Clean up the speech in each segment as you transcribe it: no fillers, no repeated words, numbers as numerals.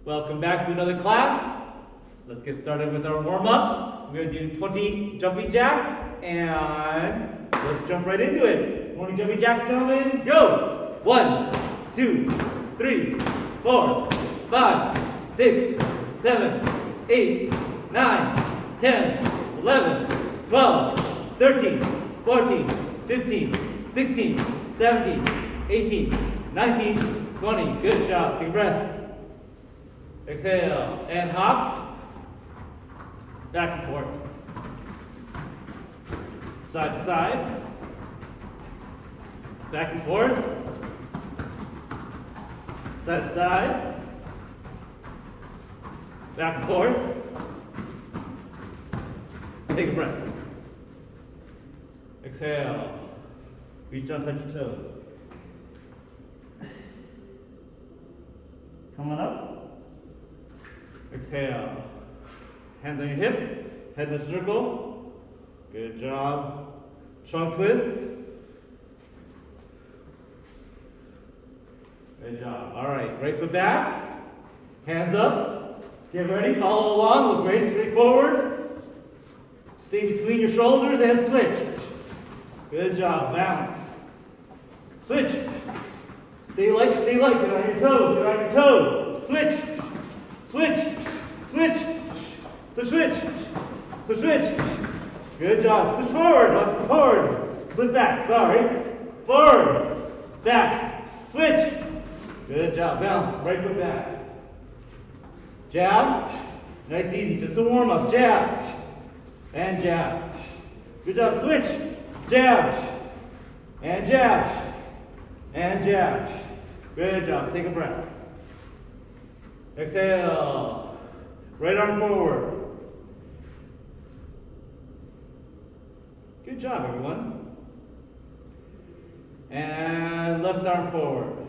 Welcome back to another class. Let's get started with our warm-ups. We're going to do 20 jumping jacks, and let's jump right into it. 20 jumping jacks, gentlemen, go! 1, 2, 3, 4, 5, 6, 7, 8, 9, 10, 11, 12, 13, 14, 15, 16, 17, 18, 19, 20. Good job. Take a breath. Exhale and hop. Back and forth. Side to side. Back and forth. Side to side. Back and forth. Take a breath. Exhale. Reach down, touch your toes. Coming up. Exhale. Hands on your hips. Head in a circle. Good job. Trunk twist. Good job. All right. Right foot back. Hands up. Get ready. Follow along. Look right straight forward. Stay between your shoulders and switch. Good job. Bounce. Switch. Stay light. Get on your toes. Get on your toes. Switch. Switch. Switch. Good job. Switch forward. Slip back. Sorry. Forward. Back. Switch. Good job. Bounce. Right foot back. Jab. Nice, easy. Just a warm up. Jab. And jab. Good job. Switch. Jab. And jab. And jab. Good job. Take a breath. Exhale. Right arm forward. Good job, everyone. And left arm forward.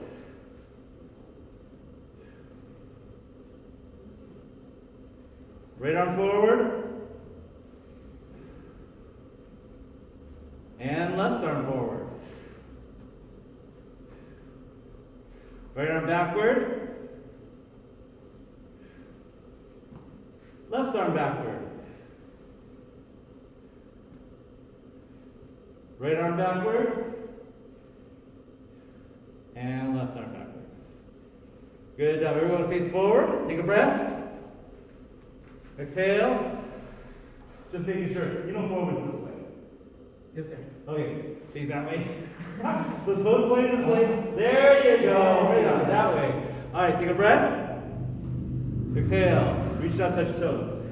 Right arm forward. And left arm forward. Right arm backward. Left arm backward. Right arm backward. And left arm backward. Good job. Everyone face forward. Take a breath. Exhale. Just making sure. You know forward this way. Yes, sir. Okay. Face that way. So toes pointing this way. There you go. Right on. That way. All right. Take a breath. Exhale. Reach down, touch your toes.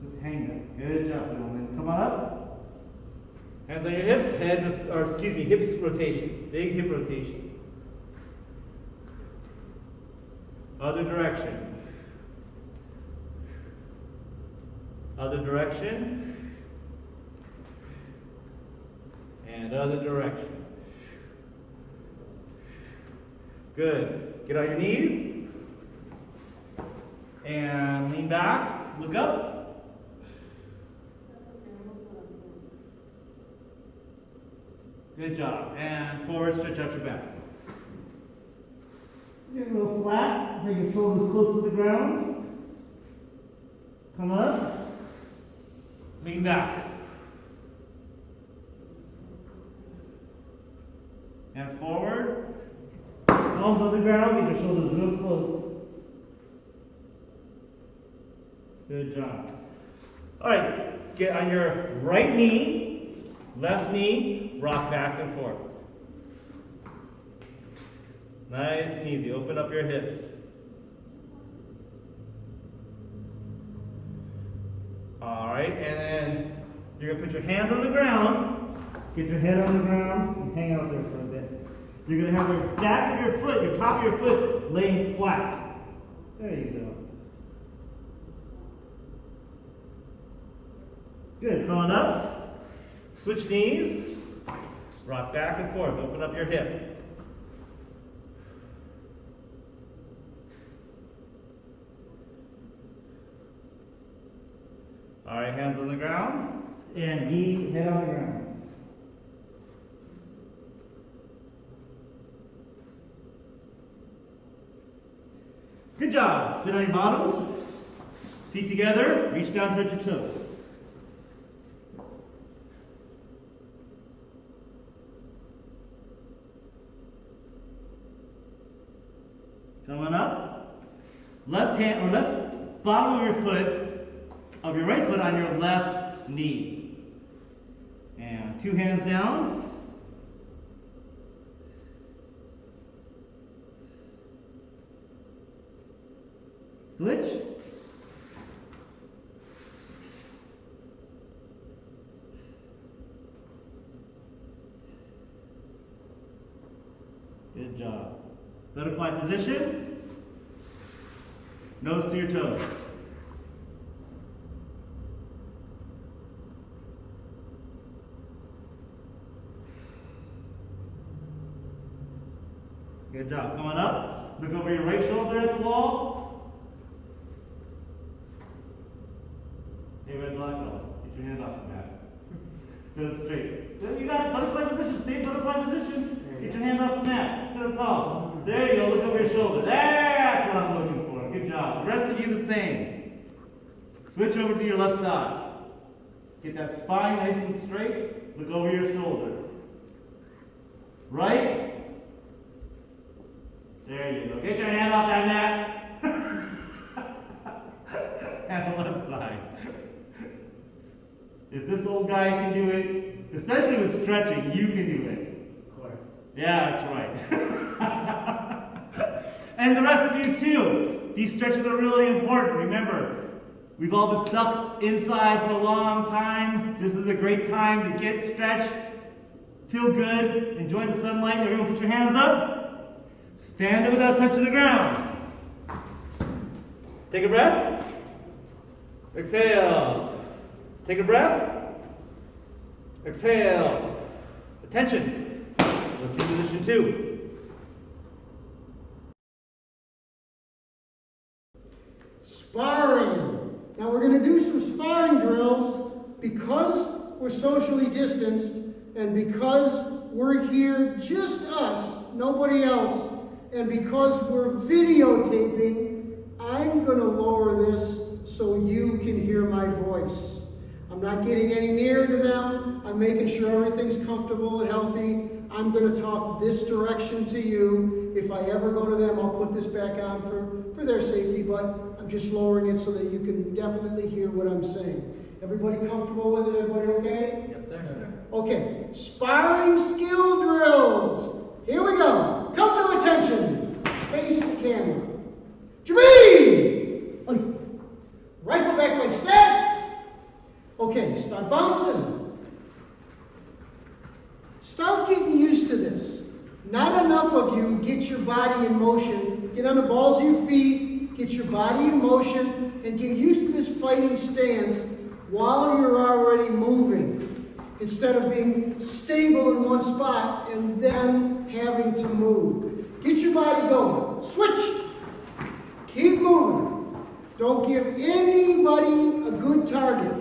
Just hang there. Good job, gentlemen. Come on up. Hands on your hips. Hips rotation. Big hip rotation. Other direction. Other direction. And other direction. Good. Get on your knees. And lean back. Look up. Good job. And forward, stretch out your back. Get a little flat. Bring your shoulders close to the ground. Come up. Lean back. And forward. Palms on the ground, get your shoulders real close. Good job. All right, get on your right knee, left knee, rock back and forth. Nice and easy. Open up your hips. All right, and then you're going to put your hands on the ground, get your head on the ground, and hang out there for a bit. You're going to have your back of your foot, your top of your foot laying flat. There you go. Good. Come on up. Switch knees. Rock back and forth. Open up your hip. All right, hands on the ground. And knee, head on the ground. Good job. Sit on your bottoms. Feet together. Reach down, touch your toes. Coming up. Left hand or left bottom of your foot, of your right foot on your left knee. And 2 hands down. Switch. Good job. Butterfly position. Nose to your toes. Good job. Coming up. Look over your right shoulder at the wall. Hey, red black belt. Get your hand off the mat. Sit up straight. You got it. Butterfly position. Stay in butterfly position. Get your hand off the mat. Sit up tall. There you go. Look over your shoulder. That's what I'm looking for. Good job. The rest of you the same. Switch over to your left side. Get that spine nice and straight. Look over your shoulder. Right. There you go. Get your hand off that mat. And the left side. If this old guy can do it, especially with stretching, you can do it. Of course. Yeah, that's right. And the rest of you too. These stretches are really important. Remember, we've all been stuck inside for a long time. This is a great time to get stretched. Feel good. Enjoy the sunlight. Everyone put your hands up. Stand up without touching the ground. Take a breath. Exhale. Take a breath. Exhale. Attention. Let's see position 2. Sparring. Now we're going to do some sparring drills because we're socially distanced and because we're here just us, nobody else, and because we're videotaping, I'm going to lower this so you can hear my voice. I'm not getting any nearer to them. I'm making sure everything's comfortable and healthy. I'm going to talk this direction to you. If I ever go to them, I'll put this back on for their safety, but I'm just lowering it so that you can definitely hear what I'm saying. Everybody comfortable with it? Everybody okay? Yes, sir. Okay, sparring skill drills. Here we go. Come to attention. Face the camera. Jimmy! Rifle back flank stance. Okay, start bouncing. Start getting used to this. Not enough of you get your body in motion. Get on the balls of your feet, get your body in motion, and get used to this fighting stance while you're already moving. Instead of being stable in one spot and then having to move. Get your body going. Switch. Keep moving. Don't give anybody a good target.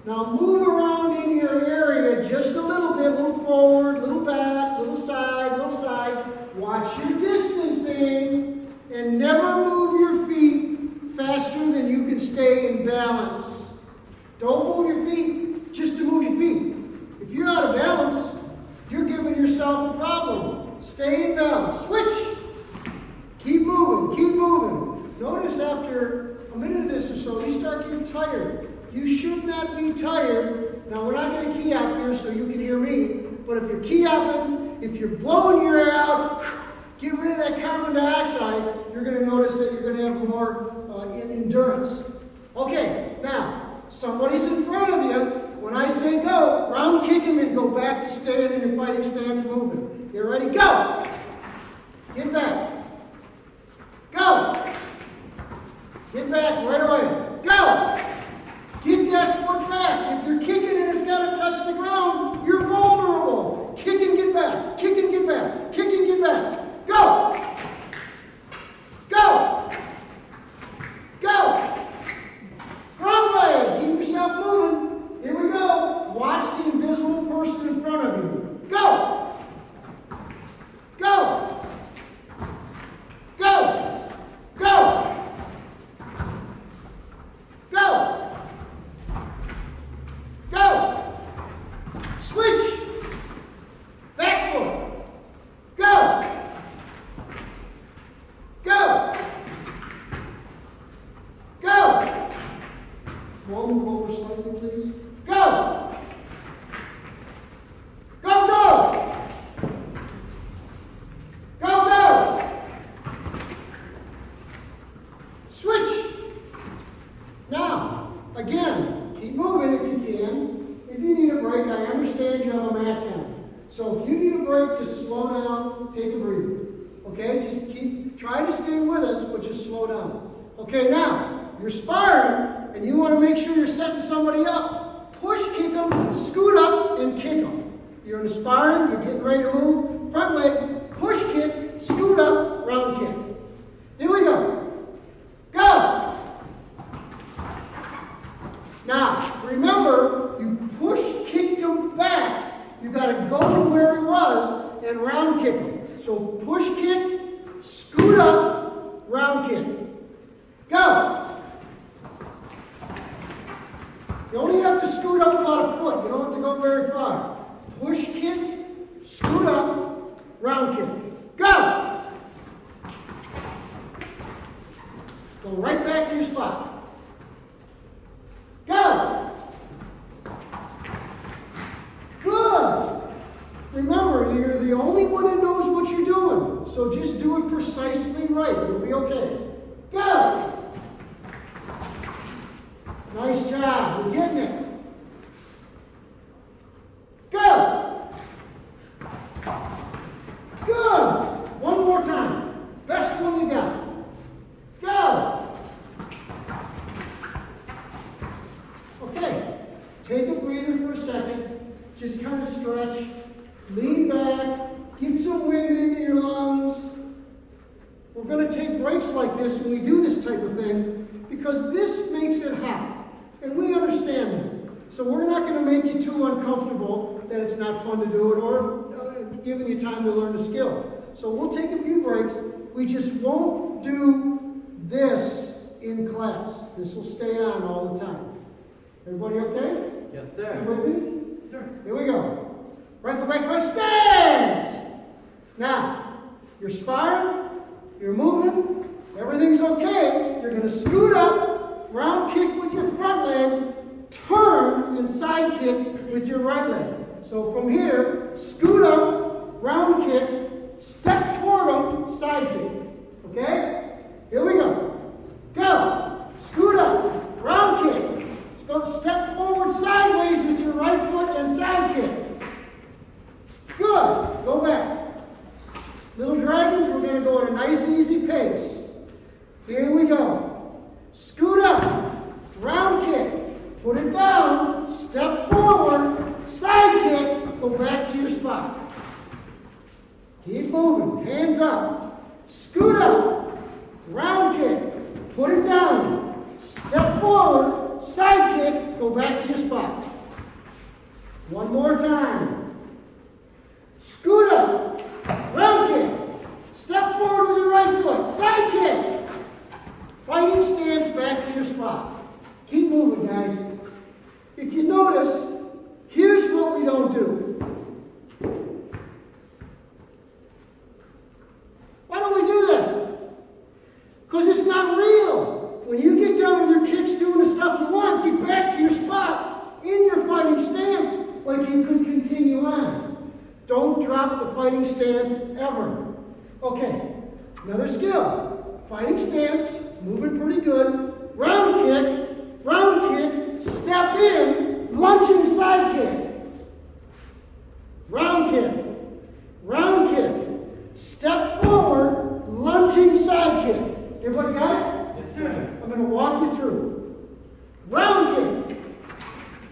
Now move around in your area just a little bit, a little forward, a little back, a little side, a little side. Watch your distancing and never move your feet faster than you can stay in balance. Don't move your feet just to move your feet. If you're out of balance, you're giving yourself a problem. Stay in balance. Switch. Keep moving. Keep moving. Notice after a minute of this or so, you start getting tired. You should not be tired. Now, we're not going to key up here so you can hear me, but if you're key upping, if you're blowing your air out, get rid of that carbon dioxide, you're going to notice that you're going to have more endurance. Okay, now, somebody's in front of you. When I say go, round kick him and go back to staying in your fighting stance movement. Get ready, go! Get back. Go! Get back right away. Go! Get that foot back. If you're kicking and it's got to touch the ground, you're vulnerable. Kick and get back. Kick and get back. Kick and get back. Go! Go! Go! Front leg. Keep yourself moving. Here we go. Watch the invisible person in front of you. Go! Go! Go! Go! So if you need a break, just slow down, take a breather. Okay? Just try to stay with us, but just slow down. Okay, now, you're sparring, and you want to make sure you're setting somebody up. Push kick them, scoot up, and kick them. You're in the sparring, you're getting ready to move. Front leg, push kick, scoot up, round kick. Here we go. Go! Now, remember, you push kicked him back. You got to go to where he was and round kick him. So push kick, scoot up, round kick. Go! You only have to scoot up about a foot. You don't have to go very far. Push kick, scoot up, round kick. Go! Go right back to your spot. Go! Good! Remember, you're the only one who knows what you're doing. So just do it precisely right. You'll be okay. Go! Nice job. You're getting it. Go! Good! One more time. Best one you got. Go! Okay. Take a breather for a second. Just kind of stretch. Lean back. Get some wind into your lungs. We're going to take breaks like this when we do this type of thing because this makes it hot. And we understand that. So we're not going to make you too uncomfortable that it's not fun to do it or giving you time to learn the skill. So we'll take a few breaks. We just won't do this in class. This will stay on all the time. Everybody okay? Yes, sir. You with me? Sir. Here we go. Right foot, back foot, stand! Now, you're sparring, you're moving, everything's okay. You're going to scoot up, round kick with your front leg, turn and side kick with your right leg. So from here, scoot up, round kick, step toward them, side kick. Okay? Here we go. Go. Scoot up, round kick. Go step forward sideways with your right foot and side kick. Good. Go back. Little dragons, we're going to go at a nice, easy pace. Here we go. Scoot up, round kick, put it down, step forward, side kick, go back to your spot. Keep moving, hands up. Scoot up, round kick, put it down, step forward, side kick, go back to your spot. One more time. Scoot up, round kick, step forward with your right foot, side kick. Fighting stance back to your spot. Keep moving, guys. If you notice, here's what we don't do. Why don't we do that? Because it's not real. When you get done with your kicks doing the stuff you want, get back to your spot in your fighting stance like you could continue on. Don't drop the fighting stance ever. Okay, another skill. Fighting stance, moving pretty good. Round kick, step in, lunging side kick. Round kick, step forward, lunging side kick. Everybody got it? Yes, sir. I'm going to walk you through. Round kick,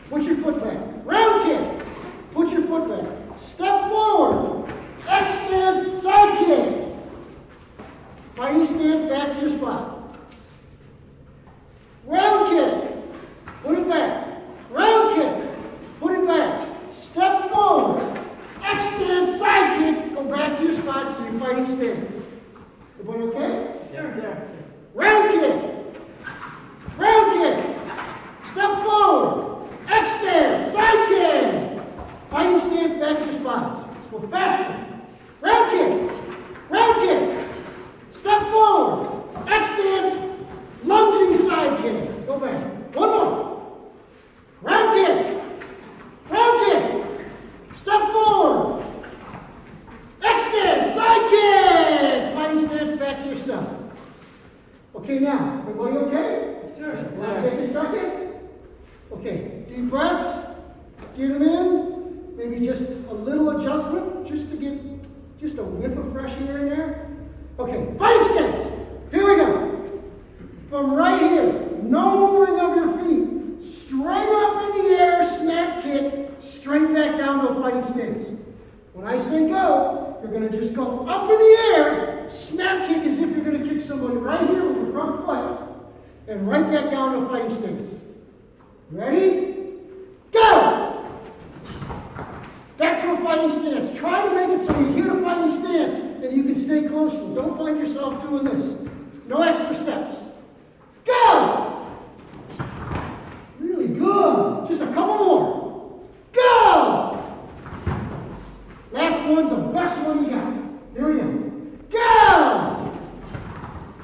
put your foot back. Round kick, put your foot back. Step forward, X stance, side kick. Fighting stance back to your spot. Round kick, put it back. Round kick, put it back. Step forward, X stance, side kick, go back to your spot so you're fighting stance. Everybody okay? Yes, sir. Round kick, step forward, X stance, side kick. Fighting stance back to your spots. Let's go faster. Round kick, step forward, X stance, lunging side kick. Go back. One more. Round kick, step forward, X stance, side kick. Fighting stance back to your stuff. Okay, now, everybody okay? Yes, sir. Yes, Want to sir. take a second? Okay, deep breaths. Get them in. Maybe maybe just a little adjustment, just to get just a whiff of fresh air in there. Okay, fighting stance. Here we go. From right here, no moving of your feet. Straight up in the air, snap kick, straight back down to a fighting stance. When I say go, you're going to just go up in the air, snap kick as if you're going to kick somebody right here with your front foot, and right back down to a fighting stance. Ready? Go! Back to a fighting stance. Try to make it so you hit a fighting stance and you can stay close to it. Don't find yourself doing this. No extra steps. Go! Really good. Just a couple more. Go! Last one's the best one you got. Here we go. Go!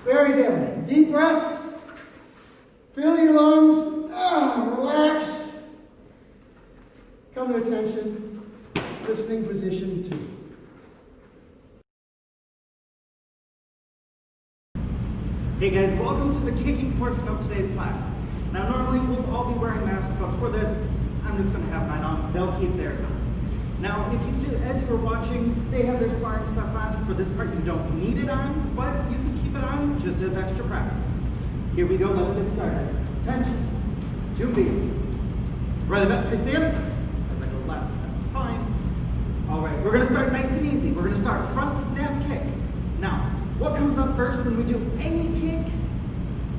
Very good. Deep breaths. Feel your lungs. Relax. Come to attention. Listening position 2. Hey guys, welcome to the kicking portion of today's class. Now normally we'll all be wearing masks, but for this, I'm just going to have mine on. They'll keep theirs on. Now, if you do, as you were watching, they have their sparring stuff on. For this part, you don't need it on, but you can keep it on just as extra practice. Here we go, let's get started. Attention. Jumping. Right back, face stance. As I go left, that's fine. All right, we're going to start nice and easy. We're going to start front snap kick. Now, what comes up first when we do any kick?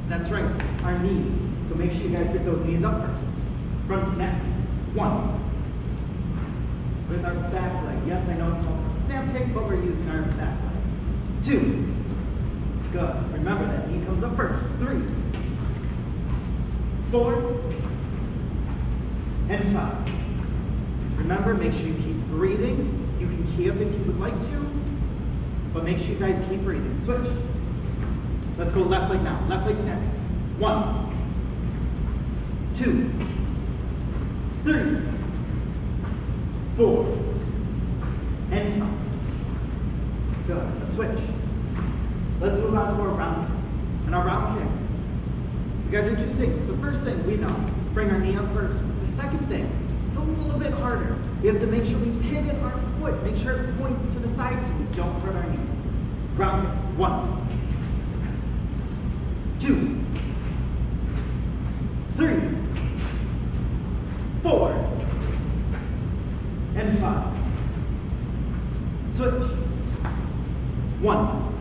That's right, our knees. So make sure you guys get those knees up first. Front snap. 1. With our back leg. Yes, I know it's called front snap kick, but we're using our back leg. 2. Good. Remember that knee comes up first. 3. 4. And 5. Remember, make sure you keep breathing. You can key up if you would like to, but make sure you guys keep breathing. Switch. Let's go left leg now. Left leg snap. 1, 2, 3, 4, and 5. Good. Let's switch. Let's move on to our round kick. And our round kick, we gotta do 2 things. The first thing we know, bring our knee up first. The second thing, it's a little bit harder. We have to make sure we pivot our foot, make sure it points to the side so we don't hurt our knees. Round kicks. 1, 2, 3, 4, and 5. Switch. 1,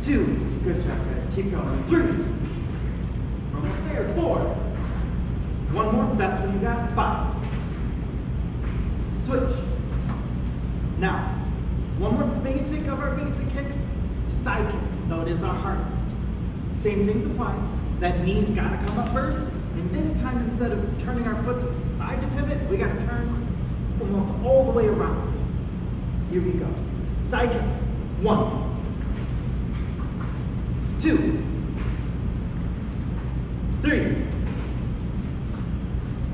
2. Good job, guys. Keep going. 3. We're almost there. 4. One more. Best one you got. 5. Switch. Now, one more basic of our basic kicks. Side kick, though it is the hardest. Same things apply. That knee's got to come up first. And this time, instead of turning our foot to the side to pivot, we got to turn almost all the way around. Here we go. Side kicks. 1, 2, 3,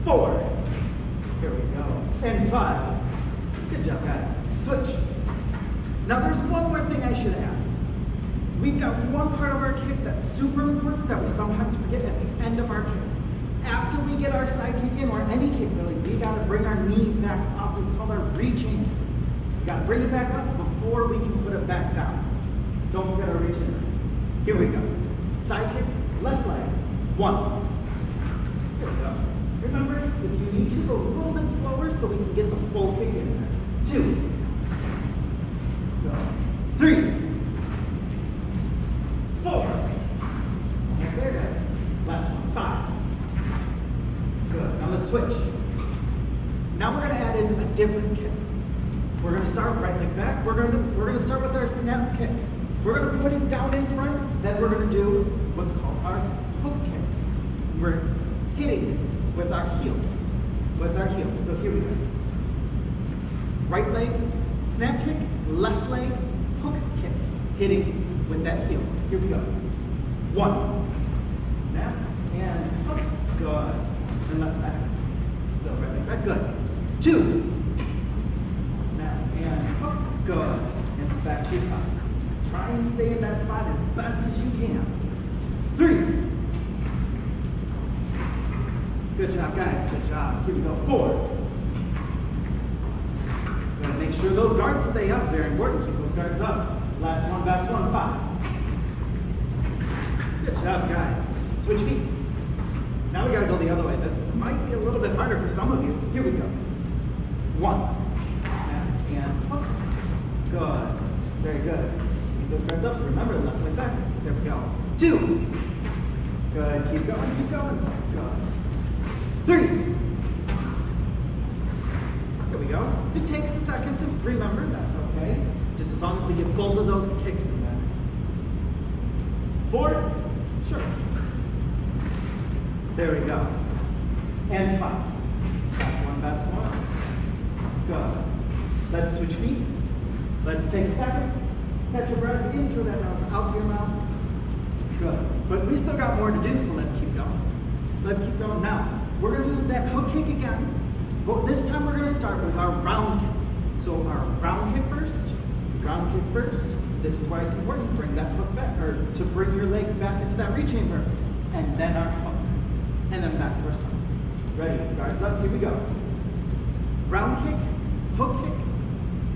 4. Here we go. And 5. Good job, guys. Switch. Now there's one more thing I should add. We've got one part of our kick that's super important that we sometimes forget at the end of our kick. After we get our side kick in, or any kick really, we gotta bring our knee back up. It's called our reaching. We gotta bring it back up before we can put it back down. Don't forget our reaching legs. Here we go. Side kicks, left leg. 1. Here we go. Remember, if you need to, go a little bit slower so we can get the full kick in there. 2. Go. 3. 4. Almost there, guys. Last one. 5. Good. Now let's switch. Now we're going to add in a different kick. We're going to start right leg back. We're going to start with our snap kick. We're going to put it down in front. Then we're going to do what's called our hook kick. We're hitting with our heels. So here we go. Right leg, snap kick, left leg, hook kick. Hitting with that heel. Here we go. 1. Snap and hook. Good. And left back. Still right leg back. Good. 2. Snap and hook. Good. And back to your spots. Try and stay in that spot as best as you can. 3. Good job, guys. Good job. Here we go. 4. Gotta make sure those guards stay up. Very important. Keep those guards up. Last one, best one, 5. Good job, guys. Switch feet. Now we gotta go the other way. This might be a little bit harder for some of you. Here we go. 1. Snap and hook. Good. Very good. Keep those guards up. Remember, left leg back. There we go. 2. Good. Keep going. Keep going. Good. 3. There we go. If it takes a second to remember, that's okay. Just as long as we get both of those kicks in there. 4. Sure. There we go. And 5. Best one. Good. Let's switch feet. Let's take a second. Catch your breath in through that nose, out through your mouth. Good. But we still got more to do, so let's keep going. Let's keep going. Now, we're going to do that hook kick again. But this time we're going to start with our round kick. So our round kick first. Round kick first. This is why it's important to bring that hook back, or to bring your leg back into that reach chamber. And then our hook. And then back to our side. Ready? Guards up. Here we go. Round kick, hook kick,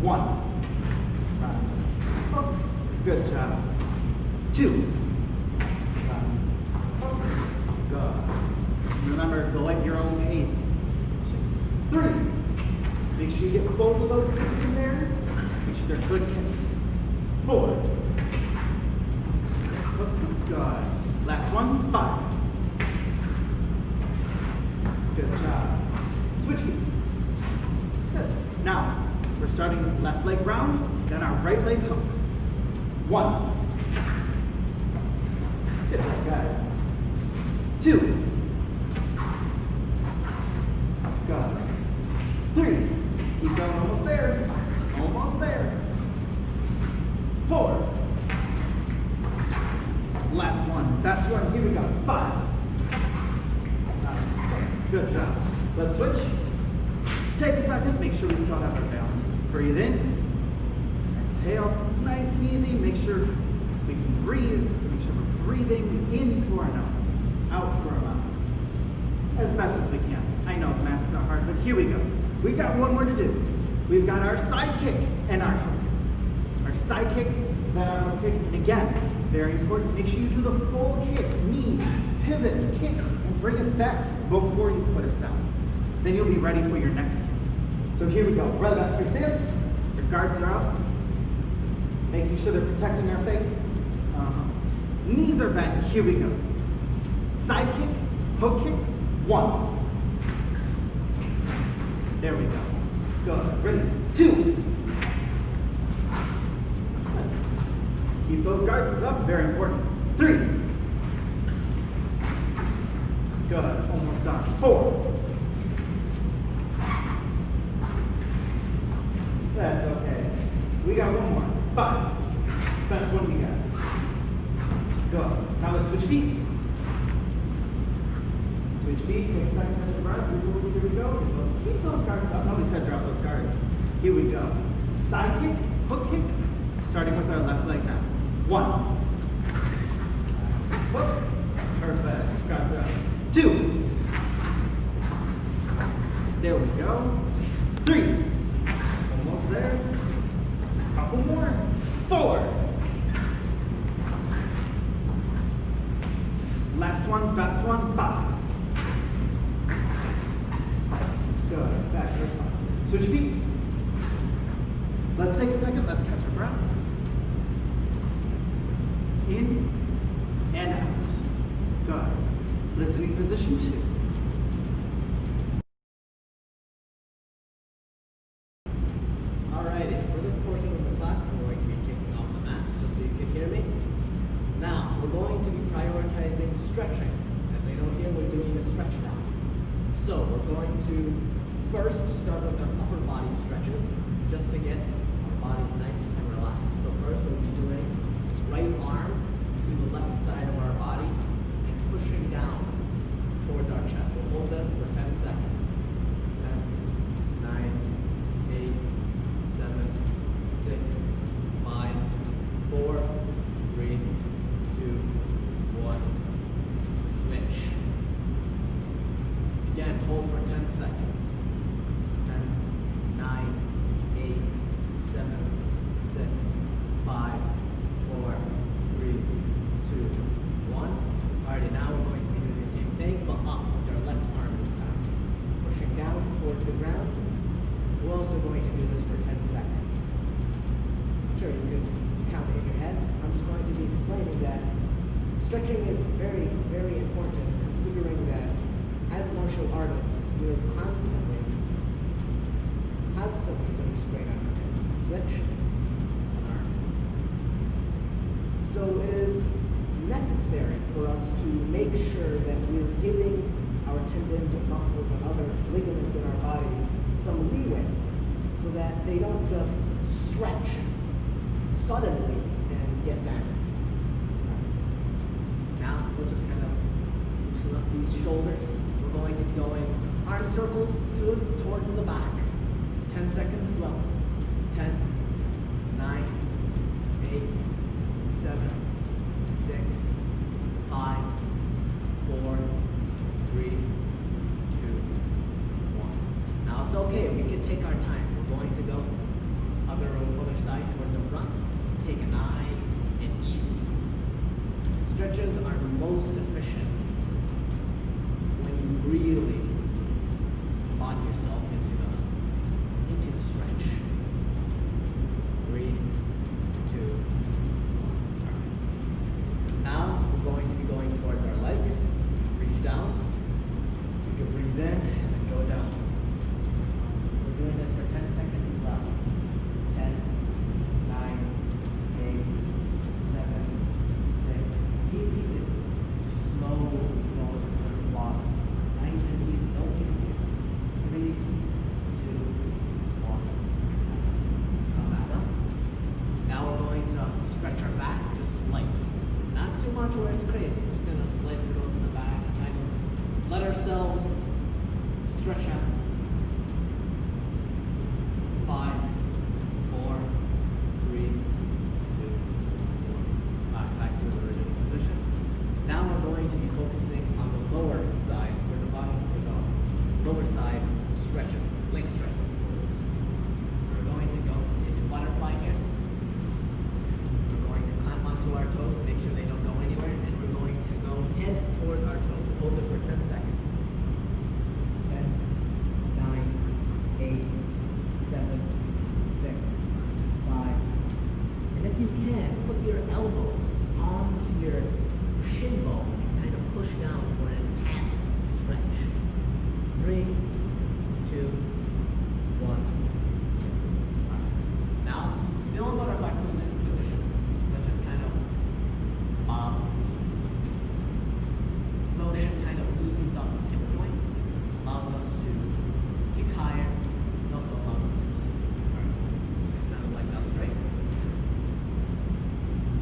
1. Round, hook. Good job. 2. Round, hook. Good. Remember, go at your own pace. 3. Make sure you get both of those kicks in there. Make sure they're good kicks. 4. Hook. Good. Last one, 5. Good job. Switch feet. Good. Now, we're starting left leg round, then our right leg hook. 1. Good job, guys. 2. Good. 3. Keep going, almost there. Almost there. 4. Last one, best one, here we go. 5. Good job. Let's switch. Take a second, make sure we still have our balance. Breathe in. Exhale, nice and easy. Make sure we can breathe. Make sure we're breathing into our nose, out through our mouth. As best as we can. I know the masks are hard, but here we go. We've got one more to do. We've got our side kick and our hook kick. Our side kick, then our hook kick. And again, very important, make sure you do the full kick. Knee, pivot, kick, and bring it back before you put it down. Then you'll be ready for your next kick. So here we go. Rather back 3 stance. Your guards are up. Making sure they're protecting our face. Knees are bent. Here we go. Side kick, hook kick, 1. There we go. Good. Ready? 2. Good. Keep those guards up. Very important. 3. Good. Almost done. 4. That's okay. We got one more. 5. Best one we got. Go. Now let's switch feet. Switch feet. Take a second, catch your breath. Here we go. Keep those guards up. Nobody said drop those guards. Here we go. Side kick, hook kick. Starting with our left leg now. 1. Hook. Perfect. Guards up. 2. There we go. 3. Almost there. Couple more. 4. Last one, best one, 5. Good. Back to our spots. Switch feet. Let's take a second. Let's catch our breath. In and out. Good. Listening position 2. Alrighty, for this portion of the class, I'm going to be taking off the mask just so you can hear me. Now, we're going to be prioritizing stretching. As we know here, we're doing a stretch down. So, we're going to first start with our upper body stretches, just to get our bodies nice and relaxed. So first, we'll be doing right arm to the left side of our body and pushing down towards our chest. We'll hold this for 10 seconds. 10, 9, 8, 7, 6, 5, 4, 3, 2, 1. Switch. Again, hold for 10 seconds. 10, 9, or you could count it in your head. I'm just going to be explaining that stretching is very, very important, considering that as martial artists, we're constantly putting strain on our hands. Switch. An arm. So it is necessary for us to make sure that we're giving our tendons and muscles and other ligaments in our body some leeway so that they don't just stretch suddenly and get damaged. Now, let's just kind of loosen up these shoulders. We're going to be going arm circles towards the back. 10 seconds as well. 10, 9, 8, 7, 6, 5, 4, 3, 2, 1. Now it's okay, we can take our time. We're going to go other side towards the front. Take it nice and easy. Stretches are most efficient when you really body yourself into the stretch. 3, 2, 1. Now we're going to be going towards our legs. Reach down. You can breathe in and then go down. We're doing this for 10 seconds as well. 10, 9, 8, 7, 6. See if you can just slowly go with the water. Nice and easy. Don't get here. 3, 2, 1. Come back up. Now we're going to stretch our back just slightly. Not too much where it's crazy. We're just going to slightly go to the back. Kind of let ourselves stretch out. 5, 4, 3, 2, 1. Back to the original position. Now we're going to be focusing on the lower side, where the bottom of the lower side stretches, leg stretches. So we're going to go into butterfly here. We're going to climb onto our toes, make sure they don't go anywhere, and we're going to go head toward our toes. Hold it for 10 seconds. 10, 9, 8, 7, 6, 5. And if you can, put your elbows onto your shin bone and kind of push down for an enhanced stretch. 3, 2, 1. Now, still in butterfly position. Let's just kind of bob knees. This motion kind of loosens up the hip joint, allows us to kick higher, and also allows us to alright. So extend the legs out straight.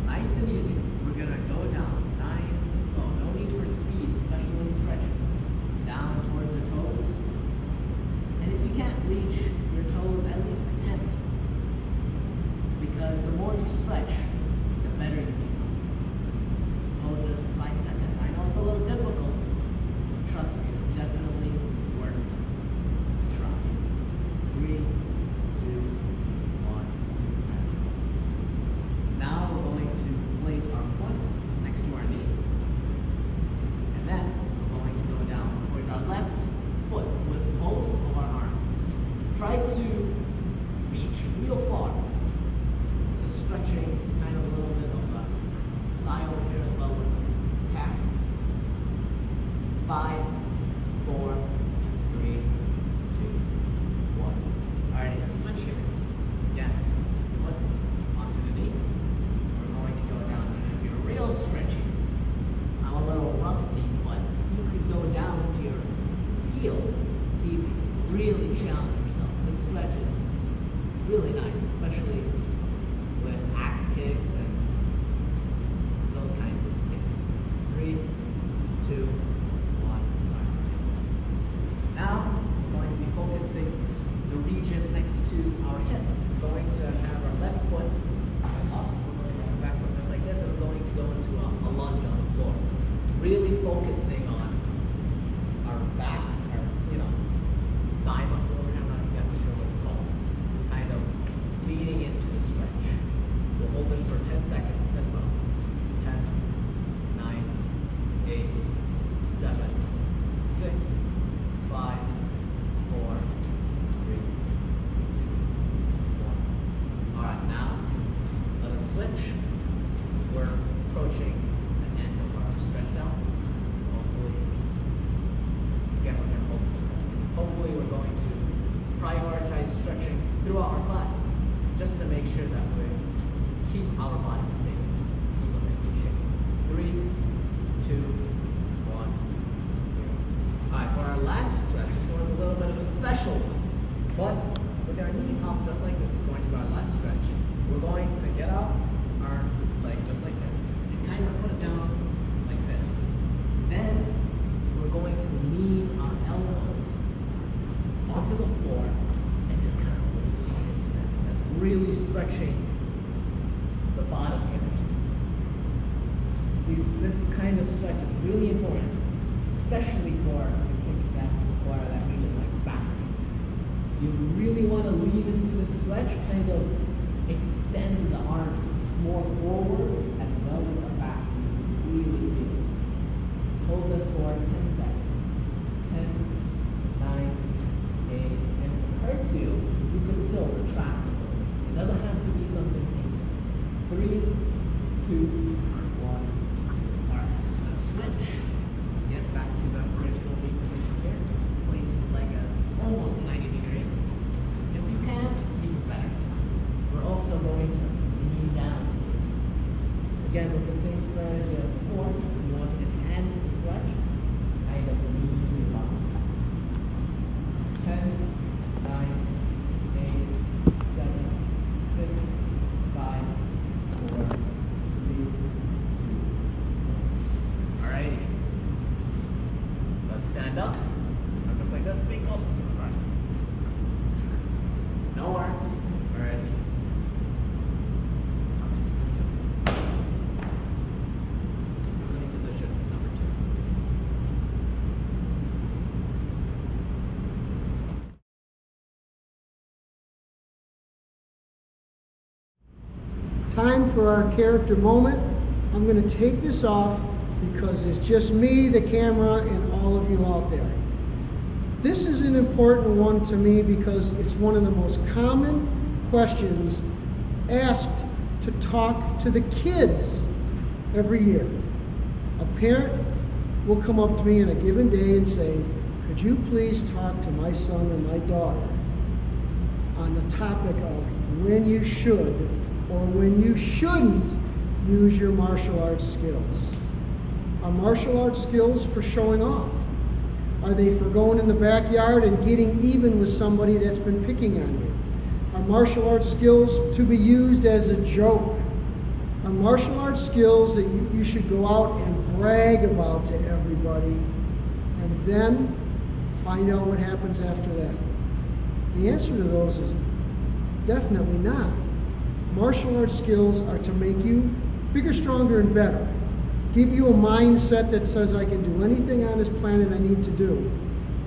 Nice and easy. We're gonna go down, nice and slow. No need for speed, especially in stretches. Down towards the toes. And if you can't reach your toes, at least pretend. Because the more you stretch, the better you become. Hold this for 5 seconds. I know it's a little difficult. Trust me, it's definitely worth a try. 3, 2, 1. Now we're going to place our foot next to our knee. And then we're going to go down towards our left foot with both of our arms. Try to reach real far. So stretching kind of a little bit of a thigh over here as well with tap. 5, 4, 3, 2, 1. Alrighty, switch here. Again, foot onto the knee. We're going to go down. And if you're real stretchy, I'm a little rusty, but you could go down to your heel. See if you really challenge yourself. This stretch is really nice, especially with axe kicks and those kinds of kicks. 3, 2, 1. Now, we're going to be focusing the region next to our hip. We're going to have our left foot up. We're going to have our back foot just like this, and we're going to go into a lunge on the floor. Really focusing on our back, our, thigh muscle over here. I'm not exactly sure what it's called. Kind of leading into the stretch. We'll hold this for 10 seconds. we're approaching the end of our stretch down. Hopefully, again, we're going to hold this for 10 seconds. Hopefully, we're going to prioritize stretching throughout our classes just to make sure that we keep our bodies safe, keep them in good shape. 3, 2, 1, 0. Alright, for our last stretch, this one's a little bit of a special one. But with our knees up just like this, it's going to be our last stretch. We're going to get up our leg just like this and kind of put it down like this. Then we're going to lean our elbows onto the floor and just kind of lean into that. That's really stretching the bottom area. This kind of stretch is really important, especially for the kicks that require that region like back kicks. You really want to lean into the stretch, kind of extend the arms more forward as well as the back. Really feel it. Hold this for 10 seconds. 10, 9, 8, and if it hurts you, you could still retract it. It doesn't have to be something painful. 3, 2, 1. Alright, let's switch. Get back to the original knee position here. Place the leg at almost 90 degrees. If you can, even better. We're also going to lean down. Again, with the same strategy as before, you want to enhance the stretch. Kind of lean up. 10, 9, 8, 7, 6, 5, 4, 3, 2, 1. Alrighty. Let's stand up. Just like this, big muscles in the front. No arms. Alrighty. Sitting position number 2. Time for our character moment. I'm going to take this off because it's just me, the camera, and all of you out there. This is an important one to me because it's one of the most common questions asked to talk to the kids every year. A parent will come up to me on a given day and say, could you please talk to my son or my daughter on the topic of when you should or when you shouldn't use your martial arts skills. Are martial arts skills for showing off? Are they for going in the backyard and getting even with somebody that's been picking on you? Are martial arts skills to be used as a joke? Are martial arts skills that you should go out and brag about to everybody and then find out what happens after that? The answer to those is definitely not. Martial arts skills are to make you bigger, stronger, and better. Give you a mindset that says I can do anything on this planet I need to do,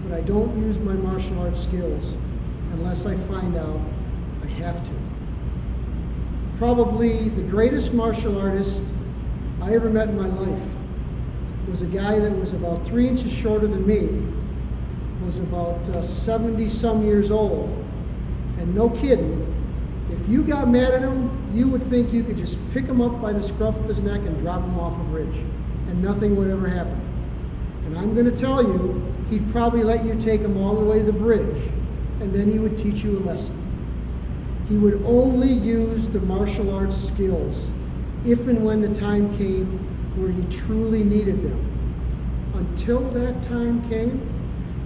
but I don't use my martial arts skills unless I find out I have to. Probably the greatest martial artist I ever met in my life was a guy that was about 3 inches shorter than me, was about 70-some years old, and no kidding, if you got mad at him, you would think you could just pick him up by the scruff of his neck and drop him off a bridge, and nothing would ever happen. And I'm going to tell you, he'd probably let you take him all the way to the bridge, and then he would teach you a lesson. He would only use the martial arts skills if and when the time came where he truly needed them. Until that time came,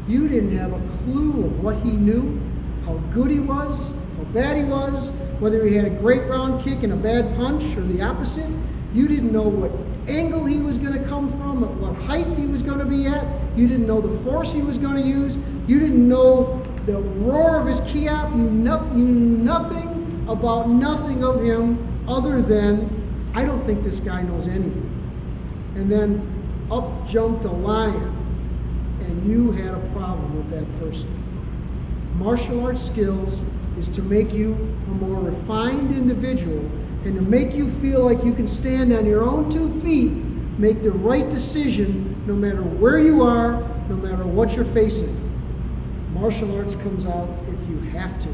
you didn't have a clue of what he knew, how good he was, how bad he was, whether he had a great round kick and a bad punch or the opposite. You didn't know what angle he was going to come from, at what height he was going to be at. You didn't know the force he was going to use. You didn't know the roar of his kiap. You knew nothing about nothing of him other than, I don't think this guy knows anything. And then up jumped a lion, and you had a problem with that person. Martial arts skills is to make you a more refined individual and to make you feel like you can stand on your own 2 feet, make the right decision no matter where you are, no matter what you're facing. Martial arts comes out if you have to.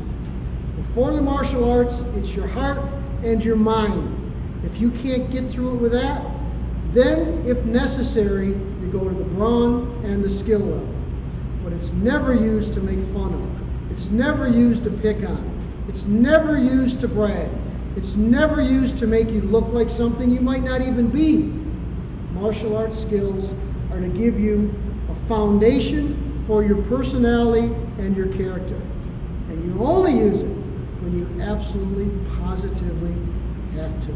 Before the martial arts, it's your heart and your mind. If you can't get through it with that, then if necessary, you go to the brawn and the skill level. But it's never used to make fun of. It's never used to pick on. It's never used to brag. It's never used to make you look like something you might not even be. Martial arts skills are to give you a foundation for your personality and your character. And you only use it when you absolutely, positively have to.